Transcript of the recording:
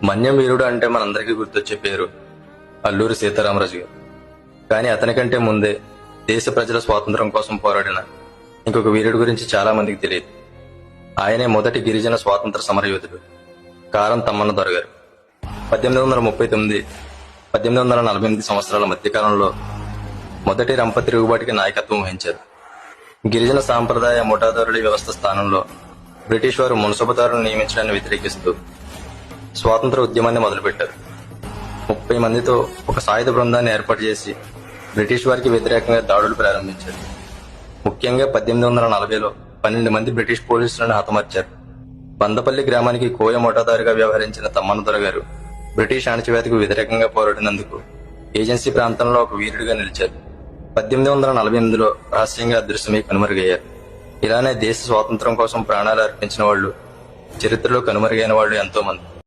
మన్యం వీరుడు అంటే మనందరికీ గుర్తొచ్చే పేరు అల్లూరి సీతారామరాజు గారు. కానీ అతనికంటే ముందే దేశ ప్రజల స్వాతంత్రం కోసం పోరాడిన ఇంకొక వీరుడి గురించి చాలా మందికి తెలియదు. ఆయనే మొదటి గిరిజన స్వాతంత్ర సమరయోధుడు కారం తమ్మన్న దొర గారు. 1839, 1848 సంవత్సరాల మధ్యకాలంలో మొదటి రంప తిరుగుబాటుకి నాయకత్వం వహించారు. గిరిజన సాంప్రదాయ ముఠాదారుల వ్యవస్థ స్థానంలో బ్రిటిష్ వారు మున్సబుదారులను నియమించడాన్ని వ్యతిరేకిస్తూ స్వాతంత్ర ఉద్యమాన్ని మొదలుపెట్టారు. 30 మందితో ఒక సాయుధ బృందాన్ని ఏర్పాటు చేసి బ్రిటిష్ వారికి వ్యతిరేకంగా దాడులు ప్రారంభించారు. ముఖ్యంగా 1840లో 12 మంది బ్రిటిష్ పోలీసులను హతమార్చారు. బందపల్లి గ్రామానికి కోయ ముఠాదారుగా వ్యవహరించిన తమ్మన్న దొర గారు బ్రిటిష్ అణచివేతకు వ్యతిరేకంగా పోరాడినందుకు ఏజెన్సీ ప్రాంతంలో ఒక వీరుడిగా నిలిచారు. 1848లో రహస్యంగా అదృశ్యమై కనుమరుగయ్యారు. ఇలానే దేశ స్వాతంత్రం కోసం ప్రాణాలు అర్పించిన వాళ్ళు, చరిత్రలో కనుమరుగైన వాళ్ళు ఎంతో మంది.